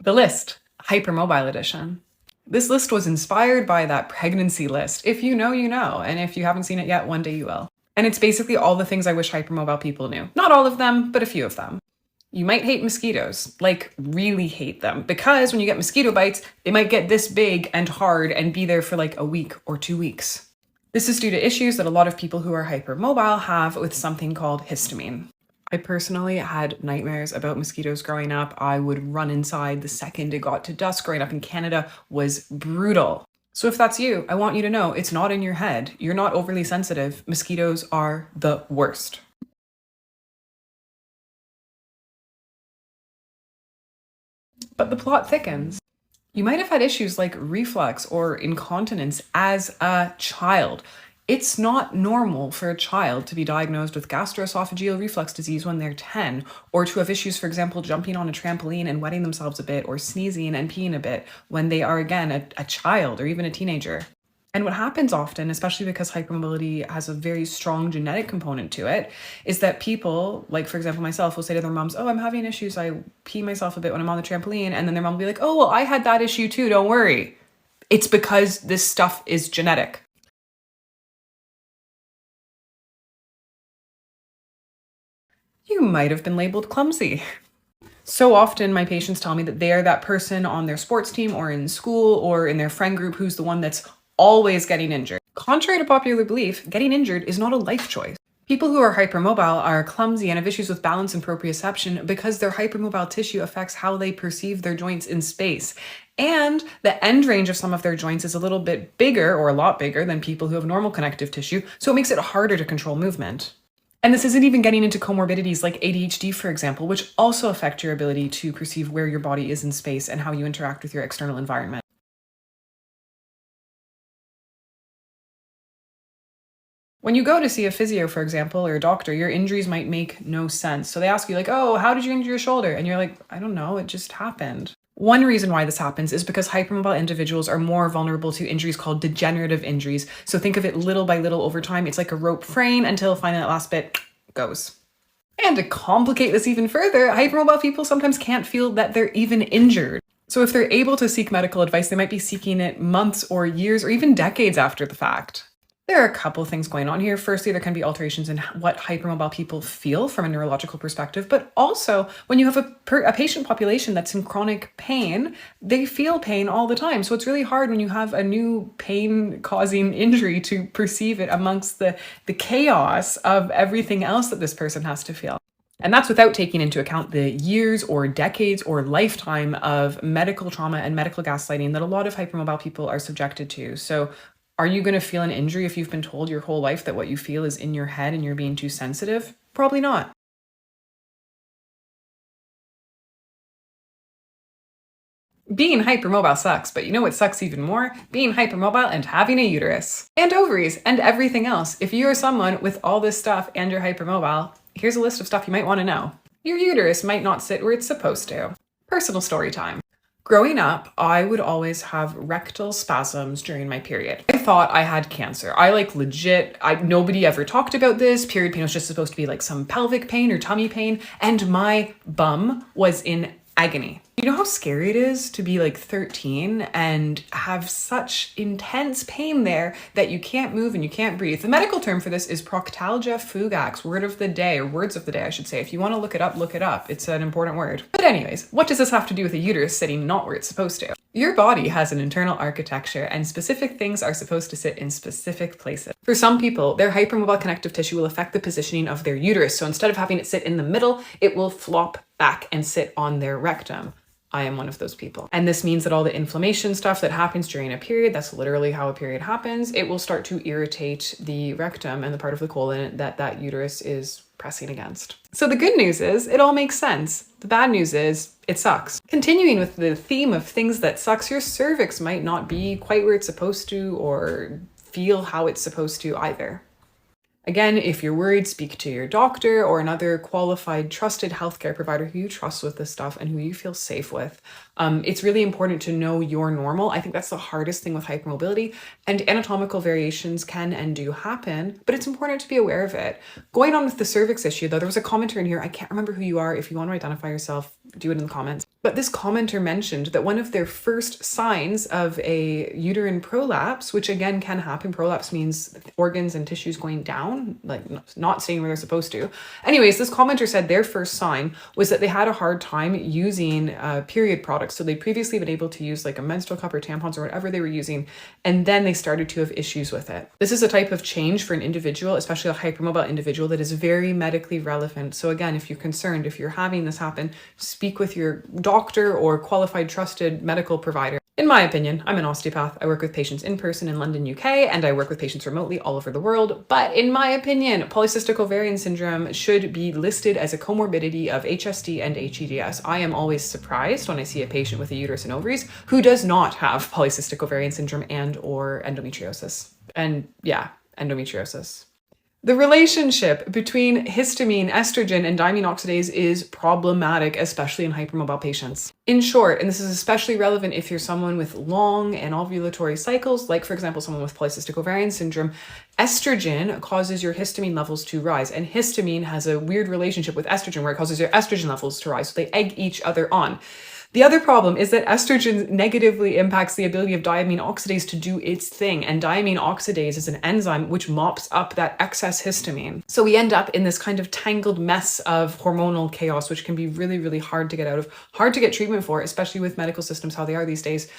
The list, Hypermobile Edition. This list was inspired by that pregnancy list. If you know, you know. And if you haven't seen it yet, one day you will. And it's basically all the things I wish hypermobile people knew. Not all of them, but a few of them. You might hate mosquitoes, like really hate them, because when you get mosquito bites, they might get this big and hard and be there for like a week or 2 weeks. This is due to issues that a lot of people who are hypermobile have with something called histamine. I personally had nightmares about mosquitoes growing up. I would run inside the second it got to dusk. Growing up in Canada was brutal. So if that's you, I want you to know it's not in your head. You're not overly sensitive. Mosquitoes are the worst. But the plot thickens. You might have had issues like reflux or incontinence as a child. It's not normal for a child to be diagnosed with gastroesophageal reflux disease when they're 10, or to have issues, for example, jumping on a trampoline and wetting themselves a bit, or sneezing and peeing a bit when they are, again, a child or even a teenager. And what happens often, especially because hypermobility has a very strong genetic component to it, is that people, like for example myself, will say to their moms, oh, I'm having issues, I pee myself a bit when I'm on the trampoline. And then their mom will be like, oh, well, I had that issue too, don't worry. It's because this stuff is genetic. You might have been labeled clumsy. So often my patients tell me that they are that person on their sports team or in school or in their friend group who's the one that's always getting injured. Contrary to popular belief, getting injured is not a life choice. People who are hypermobile are clumsy and have issues with balance and proprioception because their hypermobile tissue affects how they perceive their joints in space. And the end range of some of their joints is a little bit bigger or a lot bigger than people who have normal connective tissue, so it makes it harder to control movement. And this isn't even getting into comorbidities like ADHD, for example, which also affect your ability to perceive where your body is in space and how you interact with your external environment. When you go to see a physio, for example, or a doctor, your injuries might make no sense. So they ask you like, oh, how did you injure your shoulder? And you're like, I don't know, it just happened. One reason why this happens is because hypermobile individuals are more vulnerable to injuries called degenerative injuries. So think of it little by little over time. It's like a rope fraying until finally that last bit goes. And to complicate this even further, hypermobile people sometimes can't feel that they're even injured. So if they're able to seek medical advice, they might be seeking it months or years or even decades after the fact. There are a couple of things going on here. Firstly, there can be alterations in what hypermobile people feel from a neurological perspective, but also when you have a patient population that's in chronic pain, they feel pain all the time. So it's really hard when you have a new pain-causing injury to perceive it amongst the chaos of everything else that this person has to feel. And that's without taking into account the years or decades or lifetime of medical trauma and medical gaslighting that a lot of hypermobile people are subjected to. So are you going to feel an injury if you've been told your whole life that what you feel is in your head and you're being too sensitive? Probably not. Being hypermobile sucks, but you know what sucks even more? Being hypermobile and having a uterus. And ovaries and everything else. If you are someone with all this stuff and you're hypermobile, here's a list of stuff you might want to know. Your uterus might not sit where it's supposed to. Personal story time. Growing up, I would always have rectal spasms during my period. I thought I had cancer. Nobody ever talked about this. Period pain was just supposed to be like some pelvic pain or tummy pain, and my bum was in agony. You know how scary it is to be like 13 and have such intense pain there that you can't move and you can't breathe? The medical term for this is proctalgia fugax, word of the day, or words of the day, I should say. If you want to look it up, look it up. It's an important word. But anyways, what does this have to do with a uterus sitting not where it's supposed to? Your body has an internal architecture and specific things are supposed to sit in specific places. For some people, their hypermobile connective tissue will affect the positioning of their uterus. So instead of having it sit in the middle, it will flop back and sit on their rectum. I am one of those people. And this means that all the inflammation stuff that happens during a period, that's literally how a period happens, it will start to irritate the rectum and the part of the colon that uterus is pressing against. So the good news is it all makes sense. The bad news is it sucks. Continuing with the theme of things that sucks, your cervix might not be quite where it's supposed to or feel how it's supposed to either. Again, if you're worried, speak to your doctor or another qualified, trusted healthcare provider who you trust with this stuff and who you feel safe with. It's really important to know your normal. I think that's the hardest thing with hypermobility, and anatomical variations can and do happen, but it's important to be aware of it. Going on with the cervix issue though, there was a commenter in here, I can't remember who you are. If you want to identify yourself, do it in the comments. But this commenter mentioned that one of their first signs of a uterine prolapse, which again can happen, prolapse means organs and tissues going down, like not staying where they're supposed to. Anyways, this commenter said their first sign was that they had a hard time using period products. So they'd previously been able to use like a menstrual cup or tampons or whatever they were using, and then they started to have issues with it. This is a type of change for an individual, especially a hypermobile individual, that is very medically relevant. So again, if you're concerned, if you're having this happen, speak with your doctor or qualified trusted medical provider. In my opinion, I'm an osteopath. I work with patients in person in London, UK, and I work with patients remotely all over the world. But in my opinion, polycystic ovarian syndrome should be listed as a comorbidity of HSD and HEDS. I am always surprised when I see a patient with a uterus and ovaries who does not have polycystic ovarian syndrome and or endometriosis. And yeah, endometriosis. The relationship between histamine, estrogen, and diamine oxidase is problematic, especially in hypermobile patients. In short, and this is especially relevant if you're someone with long and ovulatory cycles, like for example, someone with polycystic ovarian syndrome, estrogen causes your histamine levels to rise, and histamine has a weird relationship with estrogen where it causes your estrogen levels to rise, so they egg each other on. The other problem is that estrogen negatively impacts the ability of diamine oxidase to do its thing, and diamine oxidase is an enzyme which mops up that excess histamine. So we end up in this kind of tangled mess of hormonal chaos, which can be really, really hard to get out of, hard to get treatment for, especially with medical systems how they are these days.